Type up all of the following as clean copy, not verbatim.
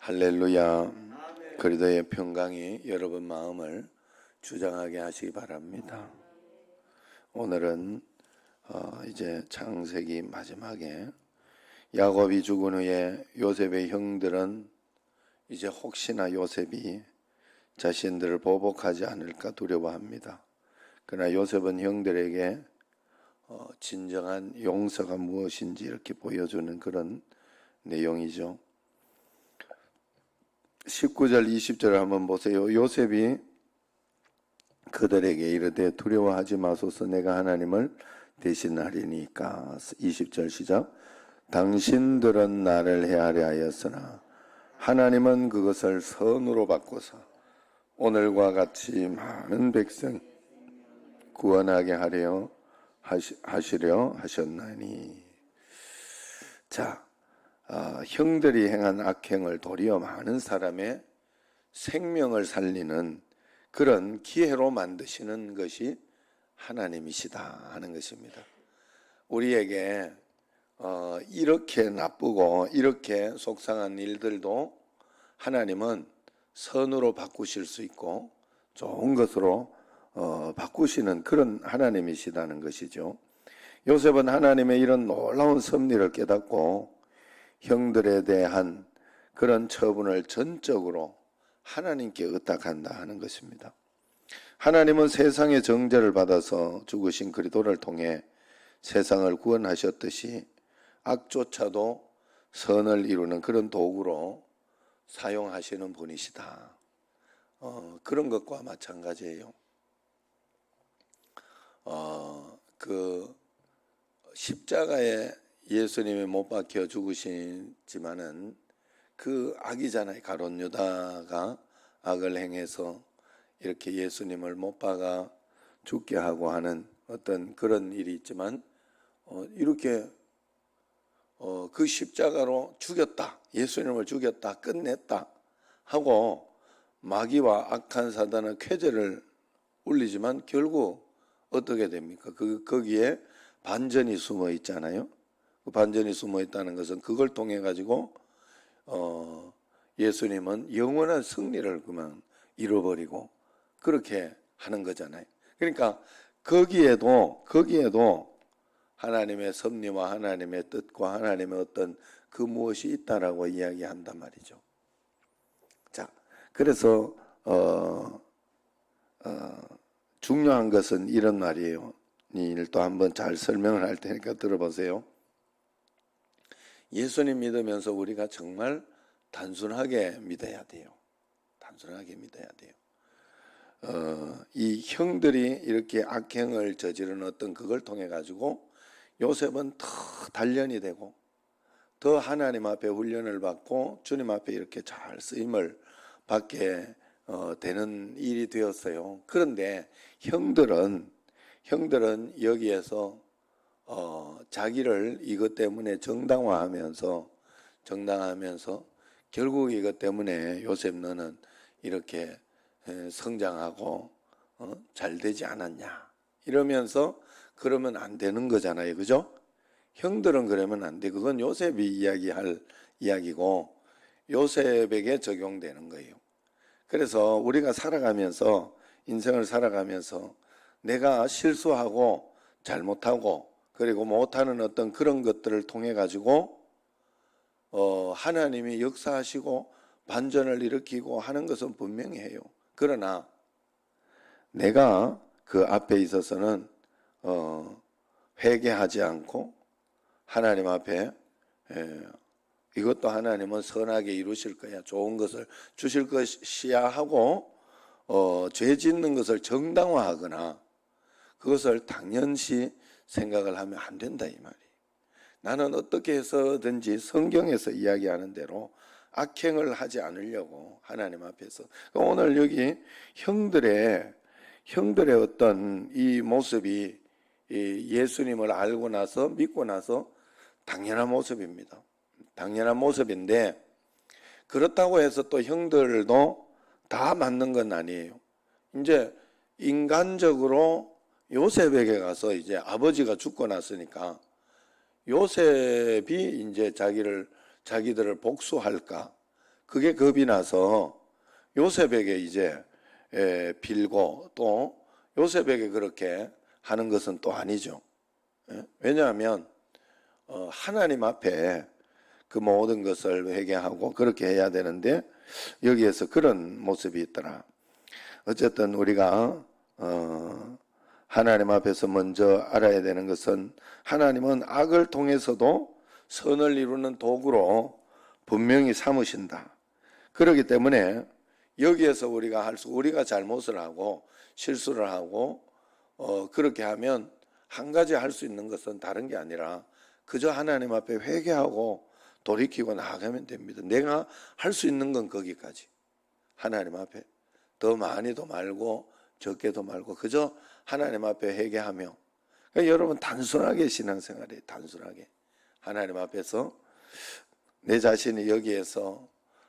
할렐루야. 그리스도의 평강이 여러분 마음을 주장하게 하시기 바랍니다. 오늘은 이제 창세기 마지막에 야곱이 죽은 후에 요셉의 형들은 이제 혹시나 요셉이 자신들을 보복하지 않을까 두려워합니다. 그러나 요셉은 형들에게 진정한 용서가 무엇인지 이렇게 보여주는 그런 내용이죠. 19절 20절을 한번 보세요. 요셉이 그들에게 이르되 두려워하지 마소서, 내가 하나님을 대신하리니까. 20절 시작. 당신들은 나를 해하려 하였으나 하나님은 그것을 선으로 바꿔서 오늘과 같이 많은 백성 구원하게 하시려 하셨나니. 자, 형들이 행한 악행을 도리어 많은 사람의 생명을 살리는 그런 기회로 만드시는 것이 하나님이시다 하는 것입니다. 우리에게 이렇게 나쁘고 이렇게 속상한 일들도 하나님은 선으로 바꾸실 수 있고 좋은 것으로 바꾸시는 그런 하나님이시다는 것이죠. 요셉은 하나님의 이런 놀라운 섭리를 깨닫고 형들에 대한 그런 처분을 전적으로 하나님께 의탁한다 하는 것입니다. 하나님은 세상의 정죄를 받아서 죽으신 그리스도를 통해 세상을 구원하셨듯이 악조차도 선을 이루는 그런 도구로 사용하시는 분이시다. 그런 것과 마찬가지예요. 그 십자가에 예수님이 못 박혀 죽으시지만은 그 악이잖아요. 가룟 유다가 악을 행해서 이렇게 예수님을 못 박아 죽게 하고 하는 어떤 그런 일이 있지만 이렇게 그 십자가로 죽였다, 예수님을 죽였다, 끝냈다 하고 마귀와 악한 사단은 쾌재를 울리지만 결국 어떻게 됩니까? 거기에 반전이 숨어 있잖아요. 그 반전이 숨어 있다는 것은 그걸 통해 가지고 예수님은 영원한 승리를 그만 잃어버리고 그렇게 하는 거잖아요. 그러니까 거기에도 하나님의 섭리와 하나님의 뜻과 하나님의 어떤 그 무엇이 있다라고 이야기한단 말이죠. 자, 그래서 중요한 것은 이런 말이에요. 이 일을 또 한번 잘 설명을 할 테니까 들어보세요. 예수님 믿으면서 우리가 정말 단순하게 믿어야 돼요. 단순하게 믿어야 돼요. 이 형들이 이렇게 악행을 저지른 어떤 그걸 통해 가지고 요셉은 더 단련이 되고 더 하나님 앞에 훈련을 받고 주님 앞에 이렇게 잘 쓰임을 받게 되는 일이 되었어요. 그런데 형들은 여기에서 자기를 이것 때문에 정당화하면서 결국 이것 때문에 요셉 너는 이렇게 성장하고 잘 되지 않았냐 이러면서 그러면 안 되는 거잖아요. 그죠? 형들은 그러면 안 돼. 그건 요셉이 이야기할 이야기고 요셉에게 적용되는 거예요. 그래서 우리가 살아가면서 인생을 살아가면서 내가 실수하고 잘못하고 그리고 못하는 어떤 그런 것들을 통해 가지고 하나님이 역사하시고 반전을 일으키고 하는 것은 분명히 해요. 그러나 내가 그 앞에 있어서는 회개하지 않고 하나님 앞에 이것도 하나님은 선하게 이루실 거야, 좋은 것을 주실 것이야 하고 죄 짓는 것을 정당화하거나 그것을 당연시 생각을 하면 안 된다 이 말이에요. 나는 어떻게 해서든지 성경에서 이야기하는 대로 악행을 하지 않으려고 하나님 앞에서. 오늘 여기 형들의 어떤 이 모습이 예수님을 알고 나서 믿고 나서 당연한 모습입니다. 당연한 모습인데 그렇다고 해서 또 형들도 다 맞는 건 아니에요. 이제 인간적으로 요셉에게 가서 이제 아버지가 죽고 났으니까 요셉이 이제 자기들을 복수할까 그게 겁이 나서 요셉에게 이제 빌고 또 요셉에게 그렇게 하는 것은 또 아니죠. 왜냐하면 하나님 앞에 그 모든 것을 회개하고 그렇게 해야 되는데 여기에서 그런 모습이 있더라. 어쨌든 우리가 하나님 앞에서 먼저 알아야 되는 것은 하나님은 악을 통해서도 선을 이루는 도구로 분명히 삼으신다. 그렇기 때문에 여기에서 우리가 잘못을 하고 실수를 하고 그렇게 하면 한 가지 할 수 있는 것은 다른 게 아니라 그저 하나님 앞에 회개하고 돌이키고 나아가면 됩니다. 내가 할 수 있는 건 거기까지. 하나님 앞에 더 많이도 말고 적게도 말고 그저 하나님 앞에 회개하며, 그러니까 여러분 단순하게 신앙생활이에요. 단순하게 하나님 앞에서 내 자신이 여기에서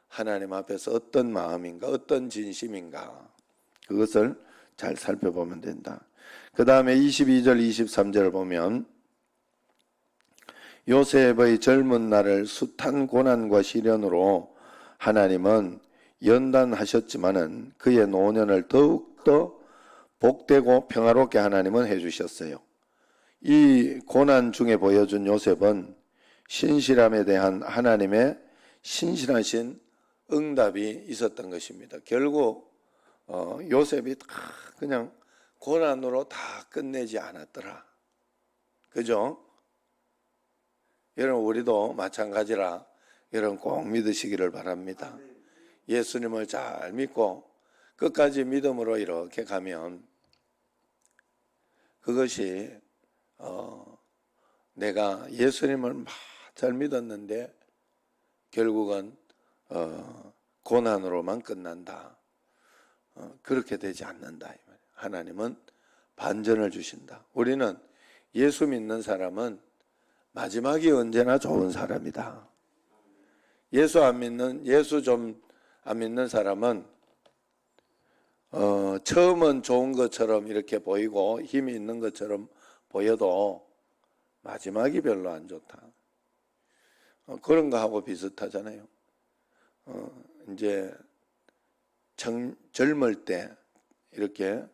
하나님 앞에서 어떤 마음인가 어떤 진심인가 그것을 잘 살펴보면 된다. 그 다음에 22절 23절을 보면 요셉의 젊은 날을 숱한 고난과 시련으로 하나님은 연단하셨지만은 그의 노년을 더욱더 복되고 평화롭게 하나님은 해주셨어요. 이 고난 중에 보여준 요셉은 신실함에 대한 하나님의 신실하신 응답이 있었던 것입니다. 결국 요셉이 다 그냥 고난으로 다 끝내지 않았더라. 그죠? 여러분 우리도 마찬가지라 여러분 꼭 믿으시기를 바랍니다. 예수님을 잘 믿고 끝까지 믿음으로 이렇게 가면 그것이 내가 예수님을 막 잘 믿었는데 결국은 고난으로만 끝난다. 그렇게 되지 않는다. 하나님은 반전을 주신다. 우리는 예수 믿는 사람은 마지막이 언제나 좋은 사람이다. 예수 좀 안 믿는 사람은 처음은 좋은 것처럼 이렇게 보이고 힘이 있는 것처럼 보여도 마지막이 별로 안 좋다. 그런 거하고 비슷하잖아요. 이제 젊을 때 이렇게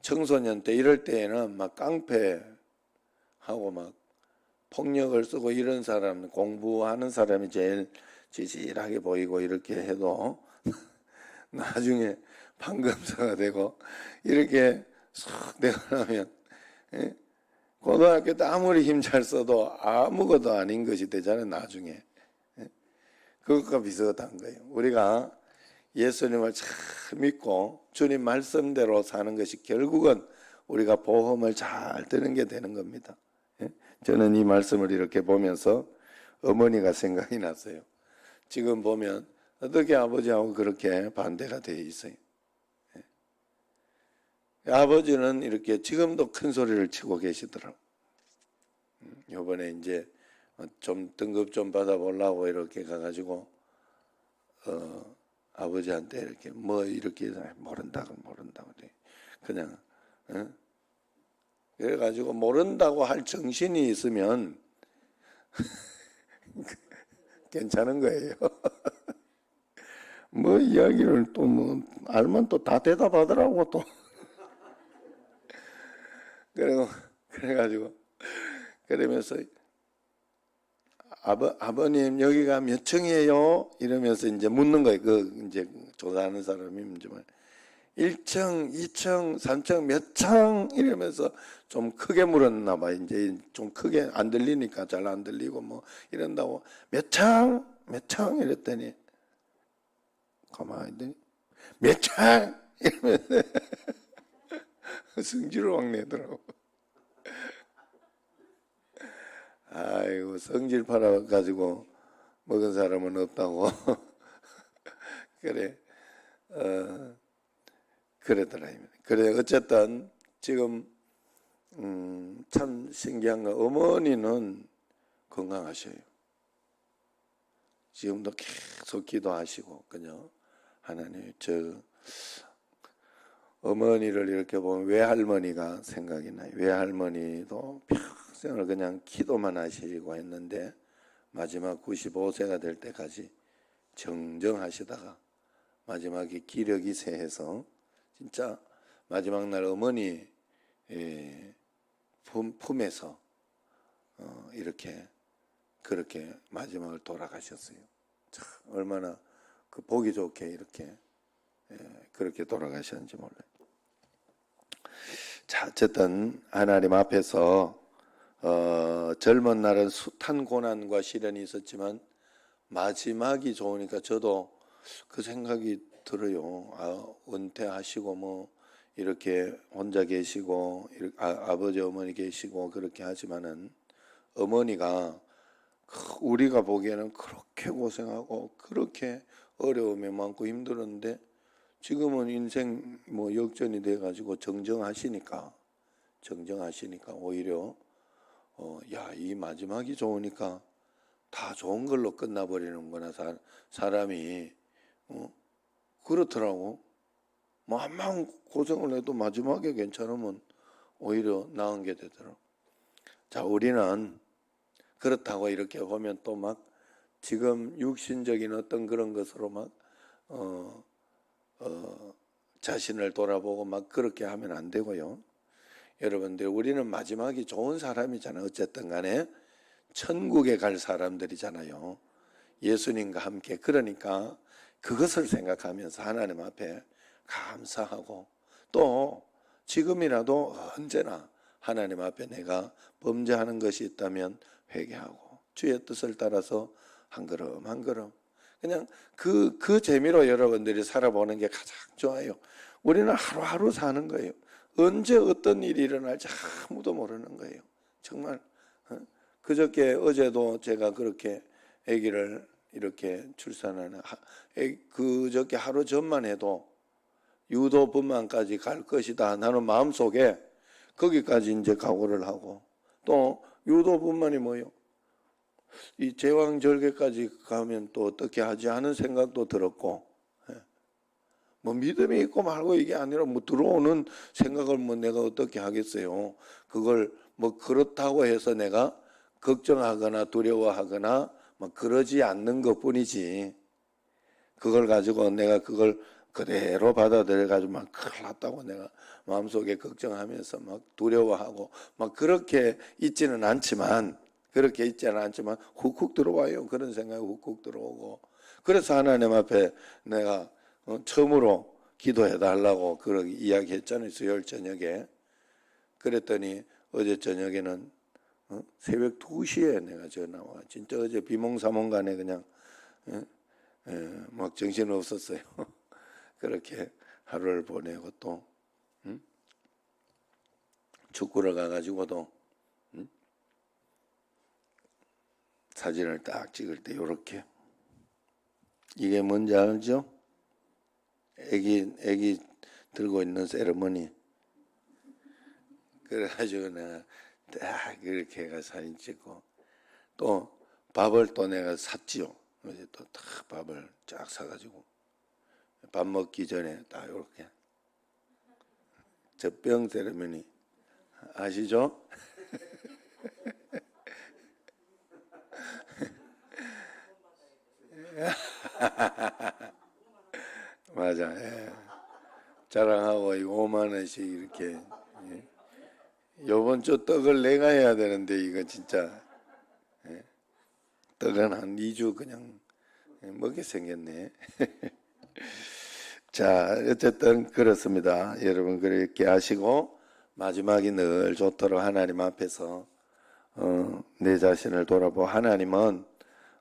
청소년 때 이럴 때에는 막 깡패하고 막 폭력을 쓰고 이런 사람, 공부하는 사람이 제일 지질하게 보이고 이렇게 해도 나중에 판검사가 되고 이렇게 싹 되고 나면 고등학교 때 아무리 힘 잘 써도 아무것도 아닌 것이 되잖아요. 나중에. 그것과 비슷한 거예요. 우리가 예수님을 잘 믿고 주님 말씀대로 사는 것이 결국은 우리가 보험을 잘 드는 게 되는 겁니다. 저는 이 말씀을 이렇게 보면서 어머니가 생각이 났어요. 지금 보면 어떻게 아버지하고 그렇게 반대가 되어 있어요. 아버지는 이렇게 지금도 큰 소리를 치고 계시더라고. 이번에 이제 좀 등급 좀 받아보려고 이렇게 가가지고 아버지한테 이렇게 뭐 이렇게 모른다고 그냥 그래가지고 모른다고 할 정신이 있으면 괜찮은 거예요. 뭐 이야기를 또 뭐 알면 또 다 대답하더라고 또. 그래가지고 그러면서 아버님 여기가 몇 층이에요? 이러면서 이제 묻는 거예요. 그 이제 조사하는 사람이 이제 1층, 2층, 3층 몇 층 이러면서 좀 크게 물었나 봐. 이제 좀 크게 안 들리니까 잘 안 들리고 뭐 이런다고 몇 층? 몇 층? 이랬더니 가만히 있더니 몇 층? 이러면서 성질을 확 내더라고. 아이고 성질 팔아가지고 먹은 사람은 없다고. 그래 그러더라. 그래 어쨌든 지금 참 신기한 거 어머니는 건강하셔요. 지금도 계속 기도하시고 그냥 하나님 저 어머니를 이렇게 보면 외할머니가 생각이 나요. 외할머니도 평생을 그냥 기도만 하시고 했는데 마지막 95세가 될 때까지 정정하시다가 마지막에 기력이 쇠해서 진짜 마지막 날 어머니 품에서 이렇게 그렇게 마지막을 돌아가셨어요. 참 얼마나 그 보기 좋게 이렇게 그렇게 돌아가셨는지 몰라요. 자, 어쨌든 하나님 앞에서 젊은 날은 숱한 고난과 시련이 있었지만 마지막이 좋으니까 저도 그 생각이 들어요. 은퇴하시고 뭐 이렇게 혼자 계시고 아버지 어머니 계시고 그렇게 하지만은 어머니가 우리가 보기에는 그렇게 고생하고 그렇게 어려움이 많고 힘들었는데 지금은 인생 뭐 역전이 돼 가지고 정정하시니까 오히려 이 마지막이 좋으니까 다 좋은 걸로 끝나버리는구나. 사람이 그렇더라고. 뭐 한만 고생을 해도 마지막에 괜찮으면 오히려 나은 게 되더라고. 자, 우리는 그렇다고 이렇게 보면 또 막 지금 육신적인 어떤 그런 것으로 막 자신을 돌아보고 막 그렇게 하면 안 되고요. 여러분들 우리는 마지막이 좋은 사람이잖아요. 어쨌든 간에 천국에 갈 사람들이잖아요. 예수님과 함께. 그러니까 그것을 생각하면서 하나님 앞에 감사하고 또 지금이라도 언제나 하나님 앞에 내가 범죄하는 것이 있다면 회개하고 주의 뜻을 따라서 한 걸음 한 걸음 그냥 그 재미로 여러분들이 살아보는 게 가장 좋아요. 우리는 하루하루 사는 거예요. 언제 어떤 일이 일어날지 아무도 모르는 거예요. 정말 그저께 어제도 제가 그렇게 아기를 이렇게 출산하는 그저께 하루 전만 해도 유도분만까지 갈 것이다. 나는 마음속에 거기까지 이제 각오를 하고 또 유도분만이 뭐요? 이 제왕절개까지 가면 또 어떻게 하지 하는 생각도 들었고 뭐 믿음이 있고 말고 이게 아니라 뭐 들어오는 생각을 뭐 내가 어떻게 하겠어요. 그걸 뭐 그렇다고 해서 내가 걱정하거나 두려워하거나 뭐 그러지 않는 것뿐이지 그걸 가지고 내가 그걸 그대로 받아들여 가지고 막 큰일 났다고 내가 마음속에 걱정하면서 막 두려워하고 막 그렇게 있지는 않지만 훅훅 들어와요. 그런 생각이 훅훅 들어오고 그래서 하나님 앞에 내가 처음으로 기도해 달라고 그렇게 이야기했잖아요. 수요일 저녁에. 그랬더니 어제 저녁에는 새벽 2시에 내가 전화와 진짜 어제 비몽사몽간에 그냥 막 정신 없었어요. 그렇게 하루를 보내고 또 축구를 가가지고도 사진을 딱 찍을 때 요렇게 이게 뭔지 알죠? 애기 들고 있는 세레머니. 그래가지고 내가 딱 그렇게 해가 사진 찍고 또 밥을 또 내가 샀지요. 어제 또 딱 밥을 쫙 사가지고 밥 먹기 전에 딱 이렇게 젖병 세레머니 아시죠? 맞아. 예. 자랑하고 5만 원씩 이렇게. 예. 요번 주 떡을 내가 해야 되는데 이거 진짜 떡은 한 2주 그냥 먹게 생겼네. 자, 어쨌든 그렇습니다. 여러분 그렇게 하시고 마지막이 늘 좋도록 하나님 앞에서 내 자신을 돌아보고 하나님은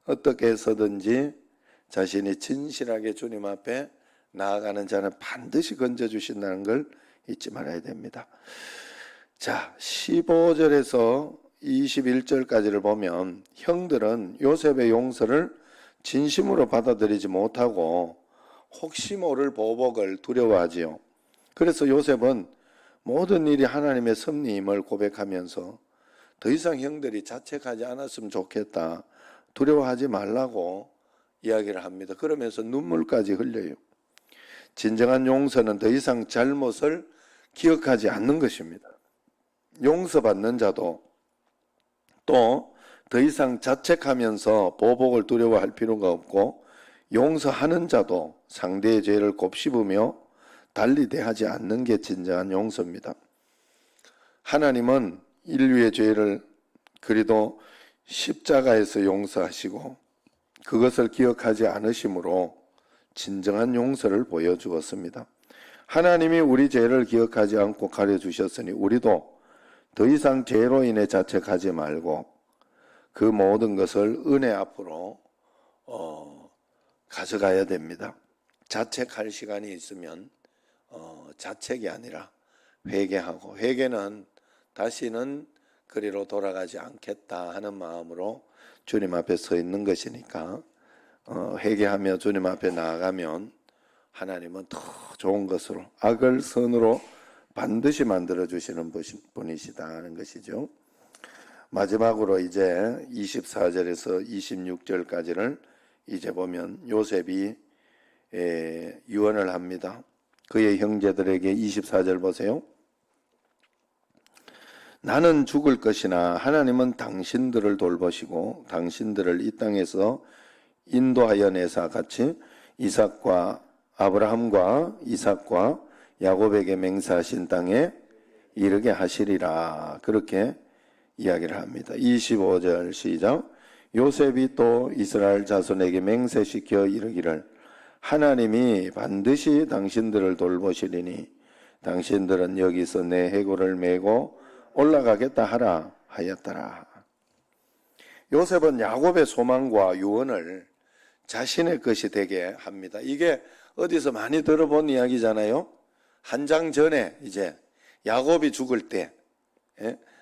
어떻게 해서든지 자신이 진실하게 주님 앞에 나아가는 자는 반드시 건져주신다는 걸 잊지 말아야 됩니다. 자, 15절에서 21절까지를 보면 형들은 요셉의 용서를 진심으로 받아들이지 못하고 혹시 모를 보복을 두려워하지요. 그래서 요셉은 모든 일이 하나님의 섭리임을 고백하면서 더 이상 형들이 자책하지 않았으면 좋겠다. 두려워하지 말라고 이야기를 합니다. 그러면서 눈물까지 흘려요. 진정한 용서는 더 이상 잘못을 기억하지 않는 것입니다. 용서받는 자도 또 더 이상 자책하면서 보복을 두려워할 필요가 없고 용서하는 자도 상대의 죄를 곱씹으며 달리 대하지 않는 게 진정한 용서입니다. 하나님은 인류의 죄를 그리도 십자가에서 용서하시고 그것을 기억하지 않으심으로 진정한 용서를 보여주었습니다. 하나님이 우리 죄를 기억하지 않고 가려주셨으니 우리도 더 이상 죄로 인해 자책하지 말고 그 모든 것을 은혜 앞으로 가져가야 됩니다. 자책할 시간이 있으면 자책이 아니라 회개하고, 회개는 다시는 그리로 돌아가지 않겠다 하는 마음으로 주님 앞에 서 있는 것이니까 회개하며 주님 앞에 나아가면 하나님은 더 좋은 것으로, 악을 선으로 반드시 만들어 주시는 분이시다 하는 것이죠. 마지막으로 이제 24절에서 26절까지를 이제 보면 요셉이 유언을 합니다. 그의 형제들에게 24절 보세요. 나는 죽을 것이나 하나님은 당신들을 돌보시고 당신들을 이 땅에서 인도하여 내사 같이 아브라함과 이삭과 야곱에게 맹세하신 땅에 이르게 하시리라. 그렇게 이야기를 합니다. 25절 시작. 요셉이 또 이스라엘 자손에게 맹세시켜 이르기를 하나님이 반드시 당신들을 돌보시리니 당신들은 여기서 내 해골을 메고 올라가겠다 하라 하였더라. 요셉은 야곱의 소망과 유언을 자신의 것이 되게 합니다. 이게 어디서 많이 들어본 이야기잖아요. 한 장 전에 이제 야곱이 죽을 때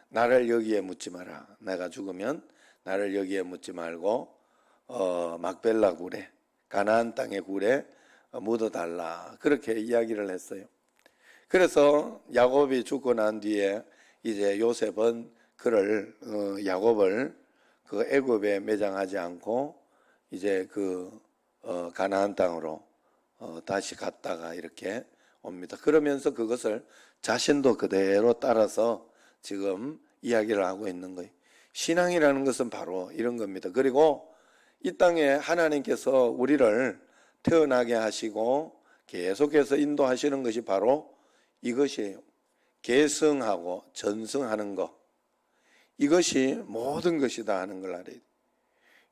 나를 여기에 묻지 마라. 내가 죽으면 나를 여기에 묻지 말고 막벨라 굴에, 가나안 땅의 굴에 묻어달라. 그렇게 이야기를 했어요. 그래서 야곱이 죽고 난 뒤에 이제 요셉은 그를 야곱을 그 애굽에 매장하지 않고 이제 그 가나안 땅으로 다시 갔다가 이렇게 옵니다. 그러면서 그것을 자신도 그대로 따라서 지금 이야기를 하고 있는 거예요. 신앙이라는 것은 바로 이런 겁니다. 그리고 이 땅에 하나님께서 우리를 태어나게 하시고 계속해서 인도하시는 것이 바로 이것이에요. 계승하고 전승하는 것, 이것이 모든 것이다 하는 걸 알아야 돼요.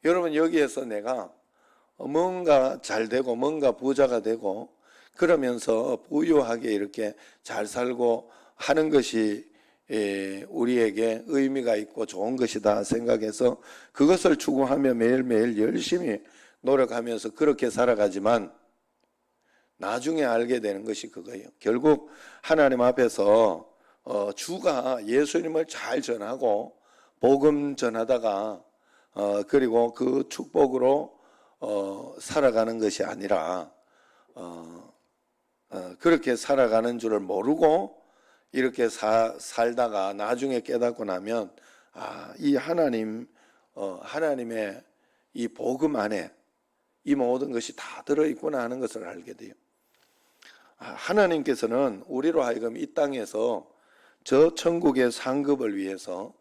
여러분, 여기에서 내가 뭔가 잘 되고 뭔가 부자가 되고 그러면서 부유하게 이렇게 잘 살고 하는 것이 우리에게 의미가 있고 좋은 것이다 생각해서 그것을 추구하며 매일매일 열심히 노력하면서 그렇게 살아가지만 나중에 알게 되는 것이 그거예요. 결국 하나님 앞에서 주가 예수님을 잘 전하고 복음 전하다가 그리고 그 축복으로 살아가는 것이 아니라 그렇게 살아가는 줄을 모르고 이렇게 살다가 나중에 깨닫고 나면 이 하나님의 이 복음 안에 이 모든 것이 다 들어있구나 하는 것을 알게 돼요. 하나님께서는 우리로 하여금 이 땅에서 저 천국의 상급을 위해서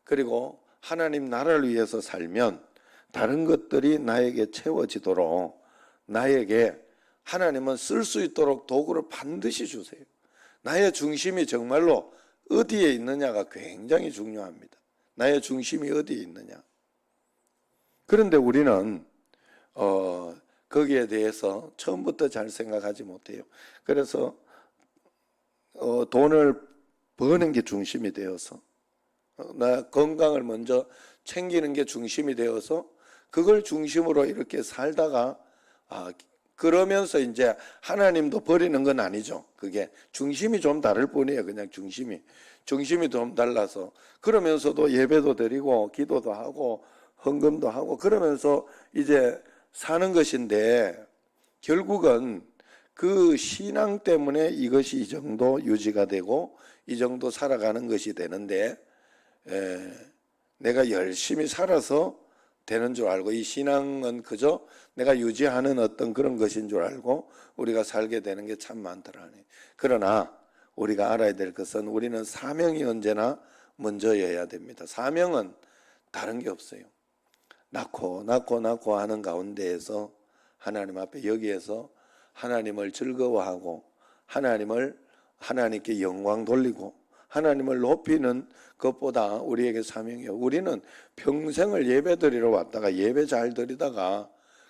그리고 하나님 나라를 위해서 살면 다른 것들이 나에게 채워지도록 나에게 하나님은 쓸 수 있도록 도구를 반드시 주세요. 나의 중심이 정말로 어디에 있느냐가 굉장히 중요합니다. 나의 중심이 어디에 있느냐. 그런데 우리는 거기에 대해서 처음부터 잘 생각하지 못해요. 그래서 돈을 버는 게 중심이 되어서 나 건강을 먼저 챙기는 게 중심이 되어서 그걸 중심으로 이렇게 살다가 그러면서 이제 하나님도 버리는 건 아니죠. 그게 중심이 좀 다를 뿐이에요. 그냥 중심이 좀 달라서 그러면서도 예배도 드리고 기도도 하고 헌금도 하고 그러면서 이제 사는 것인데 결국은 그 신앙 때문에 이것이 이 정도 유지가 되고 이 정도 살아가는 것이 되는데 내가 열심히 살아서 되는 줄 알고 이 신앙은 그저 내가 유지하는 어떤 그런 것인 줄 알고 우리가 살게 되는 게 참 많더라. 그러나 우리가 알아야 될 것은 우리는 사명이 언제나 먼저여야 됩니다. 사명은 다른 게 없어요. 낳고 하는 가운데에서 하나님 앞에 여기에서 하나님을 즐거워하고 하나님께 영광 돌리고 하나님을 높이는 것보다 우리에게 사명이요. 우리는 평생을 예배 드리러 왔다가 예배 잘 드리다가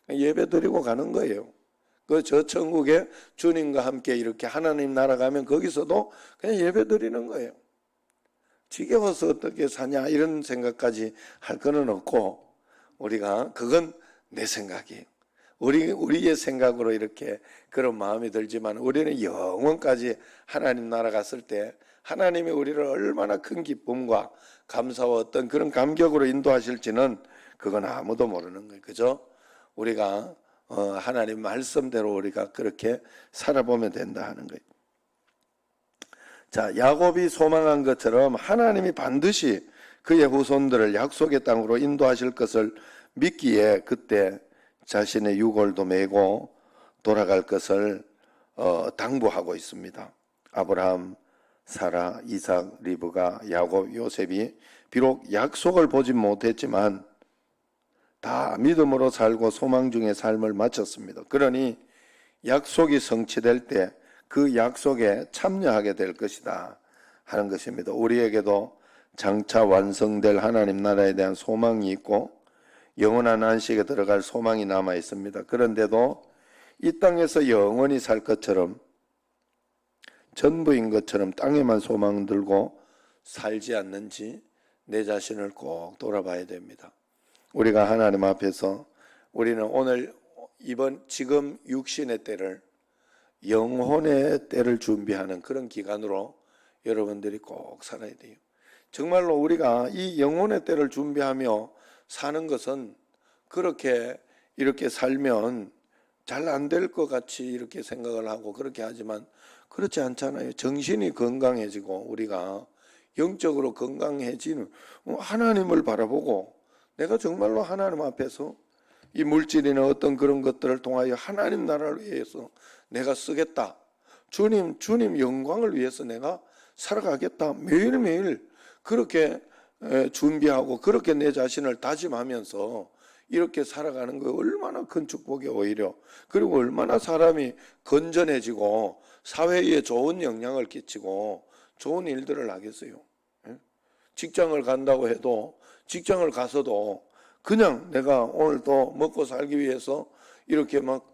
예배 드리고 가는 거예요. 저 천국에 주님과 함께 이렇게 하나님 나라 가면 거기서도 그냥 예배 드리는 거예요. 지겨워서 어떻게 사냐 이런 생각까지 할 거는 없고, 우리가 그건 내 생각이에요. 우리의 생각으로 이렇게 그런 마음이 들지만 우리는 영원까지 하나님 나라 갔을 때 하나님이 우리를 얼마나 큰 기쁨과 감사와 어떤 그런 감격으로 인도하실지는 그건 아무도 모르는 거예요. 그죠? 우리가 하나님 말씀대로 우리가 그렇게 살아보면 된다 하는 거예요. 자, 야곱이 소망한 것처럼 하나님이 반드시 그의 후손들을 약속의 땅으로 인도하실 것을 믿기에 그때 자신의 유골도 메고 돌아갈 것을 당부하고 있습니다. 아브라함, 사라, 이삭, 리브가, 야곱, 요셉이 비록 약속을 보지 못했지만 다 믿음으로 살고 소망 중에 삶을 마쳤습니다. 그러니 약속이 성취될 때 그 약속에 참여하게 될 것이다 하는 것입니다. 우리에게도 장차 완성될 하나님 나라에 대한 소망이 있고 영원한 안식에 들어갈 소망이 남아 있습니다. 그런데도 이 땅에서 영원히 살 것처럼 전부인 것처럼 땅에만 소망 들고 살지 않는지 내 자신을 꼭 돌아봐야 됩니다. 우리가 하나님 앞에서 우리는 오늘 지금 육신의 때를 영혼의 때를 준비하는 그런 기간으로 여러분들이 꼭 살아야 돼요. 정말로 우리가 이 영혼의 때를 준비하며 사는 것은 그렇게 이렇게 살면 잘 안 될 것 같이 이렇게 생각을 하고 그렇게 하지만 그렇지 않잖아요. 정신이 건강해지고 우리가 영적으로 건강해지는 하나님을 바라보고 내가 정말로 하나님 앞에서 이 물질이나 어떤 그런 것들을 통하여 하나님 나라를 위해서 내가 쓰겠다. 주님 영광을 위해서 내가 살아가겠다. 매일매일 그렇게 준비하고 그렇게 내 자신을 다짐하면서 이렇게 살아가는 거 얼마나 큰 축복이 오히려, 그리고 얼마나 사람이 건전해지고 사회에 좋은 영향을 끼치고 좋은 일들을 하겠어요. 직장을 간다고 해도 직장을 가서도 그냥 내가 오늘 또 먹고 살기 위해서 이렇게 막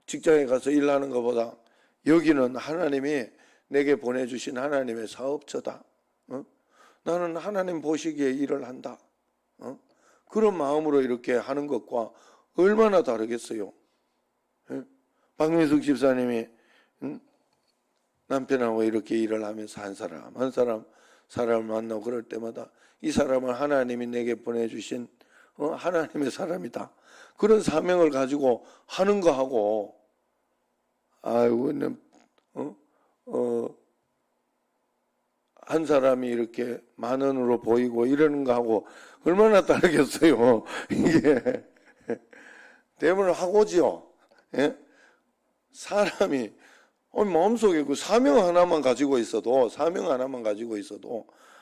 직장에 가서 일하는 것보다 여기는 하나님이 내게 보내주신 하나님의 사업처다. 나는 하나님 보시기에 일을 한다. 그런 마음으로 이렇게 하는 것과 얼마나 다르겠어요. 박민숙 집사님이 남편하고 이렇게 일을 하면서 한 사람을 만나고 그럴 때마다 이 사람은 하나님이 내게 보내주신 하나님의 사람이다. 그런 사명을 가지고 하는 거하고 아이고 한 사람이 이렇게 만원으로 보이고 이러는 거하고 얼마나 다르겠어요. 이게 대문을 하고지요. 예? 사람이 마음속에 그 사명 하나만 가지고 있어도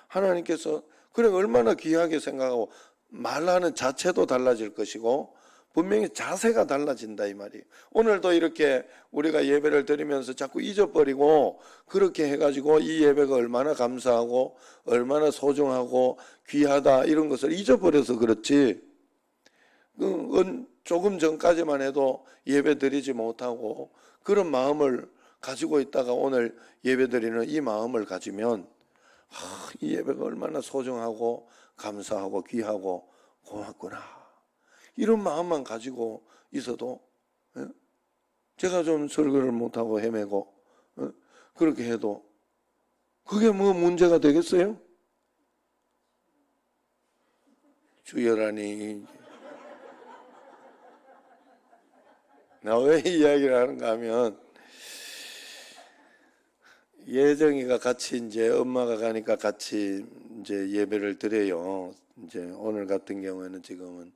하나님께서 그래 얼마나 귀하게 생각하고 말하는 자체도 달라질 것이고 분명히 자세가 달라진다 이 말이에요. 오늘도 이렇게 우리가 예배를 드리면서 자꾸 잊어버리고 그렇게 해가지고 이 예배가 얼마나 감사하고 얼마나 소중하고 귀하다 이런 것을 잊어버려서 그렇지, 조금 전까지만 해도 예배 드리지 못하고 그런 마음을 가지고 있다가 오늘 예배 드리는 이 마음을 가지면 이 예배가 얼마나 소중하고 감사하고 귀하고 고맙구나 이런 마음만 가지고 있어도 제가 좀 설교를 못하고 헤매고 그렇게 해도 그게 뭐 문제가 되겠어요? 주여라니 나 왜 이야기를 하는가 하면 예정이가 같이 이제 엄마가 가니까 같이 이제 예배를 드려요. 이제 오늘 같은 경우에는 지금은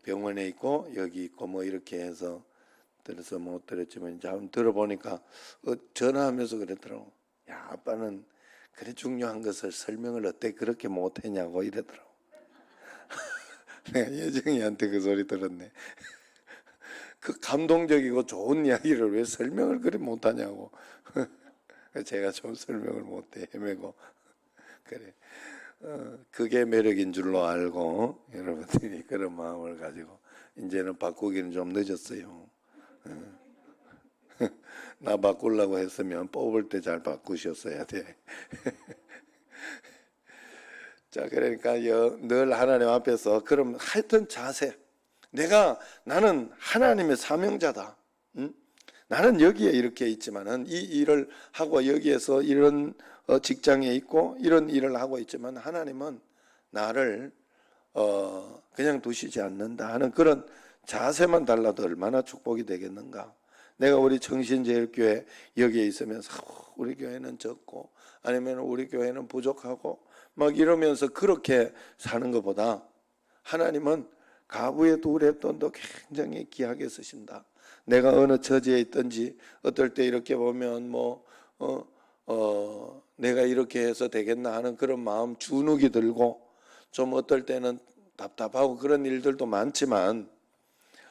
병원에 있고 여기 있고 뭐 이렇게 해서 들어서 못 들었지만 이제 한번 들어보니까 전화하면서 그랬더라고. 야, 아빠는 그래 중요한 것을 설명을 어떻게 그렇게 못했냐고 이러더라고. 내가 예정이한테 그 소리 들었네. 그 감동적이고 좋은 이야기를 왜 설명을 그리 못하냐고. 제가 좀 설명을 못해 헤매고 그래. 그게 매력인 줄로 알고 여러분들이 그런 마음을 가지고 이제는 바꾸기는 좀 늦었어요. 나 바꾸려고 했으면 뽑을 때 잘 바꾸셨어야 돼. 자, 그러니까 늘 하나님 앞에서 그럼 하여튼 자세. 나는 하나님의 사명자다. 응? 나는 여기에 이렇게 있지만은 이 일을 하고 여기에서 이런 직장에 있고 이런 일을 하고 있지만 하나님은 나를 그냥 두시지 않는다 하는 그런 자세만 달라도 얼마나 축복이 되겠는가. 내가 우리 정신제일교회 여기에 있으면서 우리 교회는 적고 아니면 우리 교회는 부족하고 막 이러면서 그렇게 사는 것보다 하나님은 가부의 둘의 돈도 굉장히 귀하게 쓰신다. 내가 어느 처지에 있든지 어떨 때 이렇게 보면 내가 이렇게 해서 되겠나 하는 그런 마음 주눅이 들고 좀 어떨 때는 답답하고 그런 일들도 많지만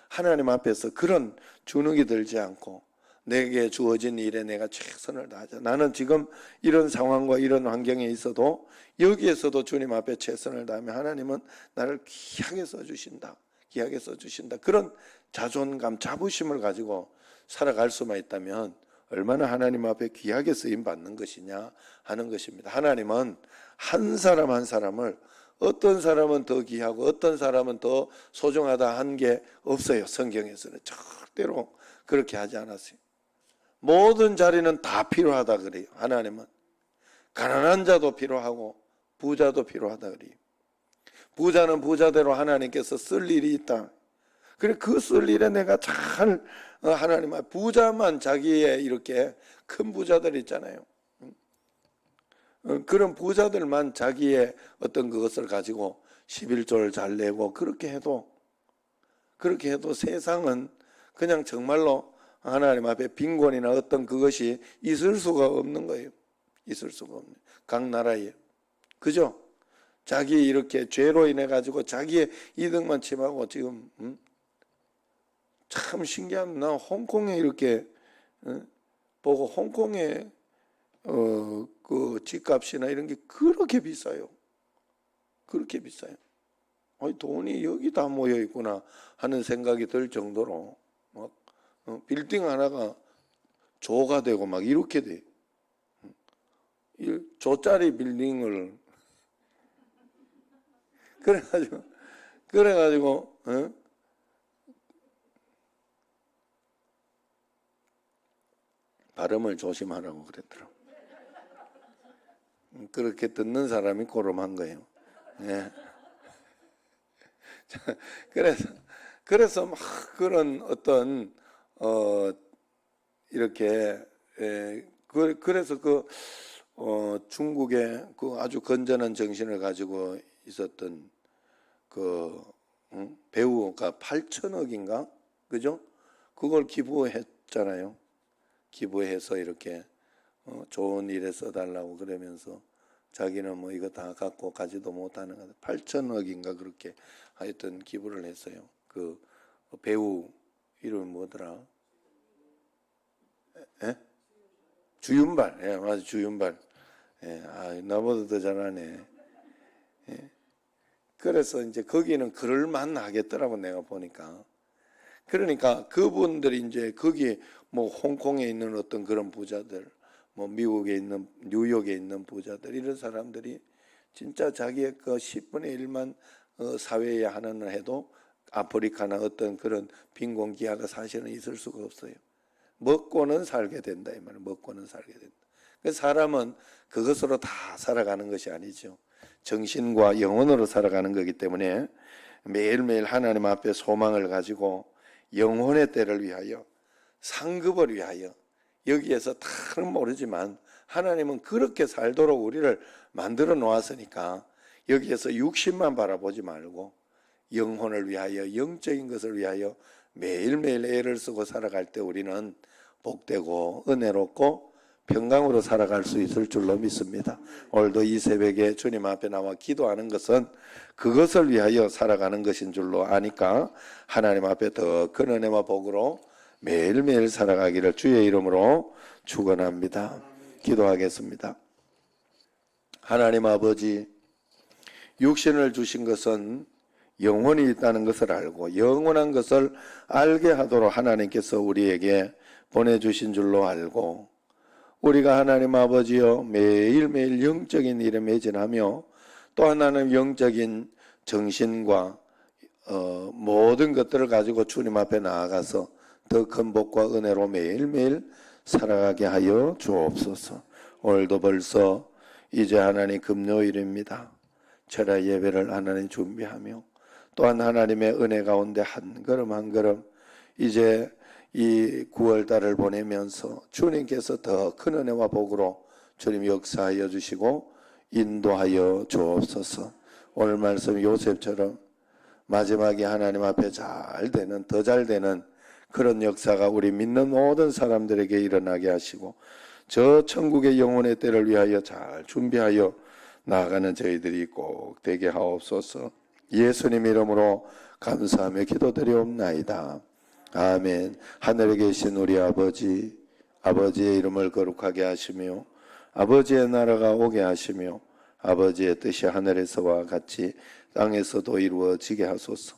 하나님 앞에서 그런 주눅이 들지 않고 내게 주어진 일에 내가 최선을 다하자. 나는 지금 이런 상황과 이런 환경에 있어도 여기에서도 주님 앞에 최선을 다하면 하나님은 나를 귀하게 써주신다. 귀하게 써주신다. 그런 자존감, 자부심을 가지고 살아갈 수만 있다면 얼마나 하나님 앞에 귀하게 쓰임 받는 것이냐 하는 것입니다. 하나님은 한 사람 한 사람을 어떤 사람은 더 귀하고 어떤 사람은 더 소중하다 한 게 없어요. 성경에서는 절대로 그렇게 하지 않았어요. 모든 자리는 다 필요하다 그래요. 하나님은 가난한 자도 필요하고 부자도 필요하다 그래요. 부자는 부자대로 하나님께서 쓸 일이 있다. 그래 그 쓸 일에 내가 잘 하나님 부자만 자기의 이렇게 큰 부자들 있잖아요. 그런 부자들만 자기의 어떤 그것을 가지고 11조를 잘 내고 그렇게 해도 세상은 그냥 정말로 하나님 앞에 빈곤이나 어떤 그것이 있을 수가 없는 거예요. 있을 수가 없는. 각 나라에. 그죠? 자기 이렇게 죄로 인해 가지고 자기의 이득만 침하고 지금 참 신기한. 나 홍콩에 이렇게 보고 홍콩에 그 집값이나 이런 게 그렇게 비싸요. 그렇게 비싸요. 돈이 여기 다 모여 있구나 하는 생각이 들 정도로 막 빌딩 하나가 조가 되고 막 이렇게 돼. 조짜리 빌딩을 그래가지고 발음을 조심하라고 그랬더라고. 그렇게 듣는 사람이 꼬름한 거예요. 네. 그래서 막 그런 어떤 이렇게 그래서 중국의 그 아주 건전한 정신을 가지고 있었던 그 배우가 8천억인가 그죠? 그걸 기부했잖아요. 기부해서 이렇게 좋은 일에 써달라고 그러면서 자기는 뭐 이거 다 갖고 가지도 못하는 거 8천억인가 그렇게 하여튼 기부를 했어요. 그 배우 이름이 뭐더라? 에? 주윤발. 예, 맞아 주윤발. 예, 나보다 더 잘하네. 예. 그래서 이제 거기는 그럴 만하겠더라고 내가 보니까. 그러니까 그분들이 이제 거기 뭐 홍콩에 있는 어떤 그런 부자들, 뭐 미국에 있는 뉴욕에 있는 부자들 이런 사람들이 진짜 자기의 그 10분의 1만 사회에 하나는 해도 아프리카나 어떤 그런 빈곤 기아가 사실은 있을 수가 없어요. 먹고는 살게 된다 이 말은 먹고는 살게 된다. 그 사람은 그것으로 다 살아가는 것이 아니죠. 정신과 영혼으로 살아가는 거기 때문에 매일매일 하나님 앞에 소망을 가지고 영혼의 때를 위하여 상급을 위하여 여기에서 다는 모르지만 하나님은 그렇게 살도록 우리를 만들어 놓았으니까 여기에서 육신만 바라보지 말고 영혼을 위하여 영적인 것을 위하여 매일매일 애를 쓰고 살아갈 때 우리는 복되고 은혜롭고 평강으로 살아갈 수 있을 줄로 믿습니다. 오늘도 이 새벽에 주님 앞에 나와 기도하는 것은 그것을 위하여 살아가는 것인 줄로 아니까 하나님 앞에 더 큰 은혜와 복으로 매일매일 살아가기를 주의 이름으로 축원합니다. 기도하겠습니다. 하나님 아버지, 육신을 주신 것은 영혼이 있다는 것을 알고 영원한 것을 알게 하도록 하나님께서 우리에게 보내주신 줄로 알고 우리가 하나님 아버지여 매일매일 영적인 일에 매진하며 또 하나는 영적인 정신과 모든 것들을 가지고 주님 앞에 나아가서 더 큰 복과 은혜로 매일매일 살아가게 하여 주옵소서. 오늘도 벌써 이제 하나님 금요일입니다. 철야 예배를 하나님 준비하며 또한 하나님의 은혜 가운데 한 걸음 한 걸음 이제 이 9월달을 보내면서 주님께서 더 큰 은혜와 복으로 주님 역사하여 주시고 인도하여 주옵소서. 오늘 말씀 요셉처럼 마지막에 하나님 앞에 잘 되는 더 잘 되는 그런 역사가 우리 믿는 모든 사람들에게 일어나게 하시고 저 천국의 영혼의 때를 위하여 잘 준비하여 나아가는 저희들이 꼭 되게 하옵소서. 예수님 이름으로 감사하며 기도드리옵나이다. 아멘. 하늘에 계신 우리 아버지, 아버지의 이름을 거룩하게 하시며 아버지의 나라가 오게 하시며 아버지의 뜻이 하늘에서와 같이 땅에서도 이루어지게 하소서.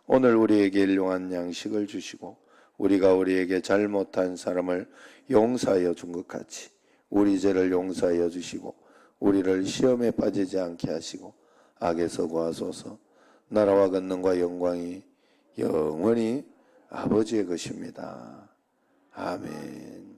오늘 우리에게 일용할 양식을 주시고 우리가 우리에게 잘못한 사람을 용서하여 준 것 같이 우리 죄를 용서하여 주시고 우리를 시험에 빠지지 않게 하시고 악에서 구하소서. 나라와 권능과 영광이 영원히 아버지의 것입니다. 아멘.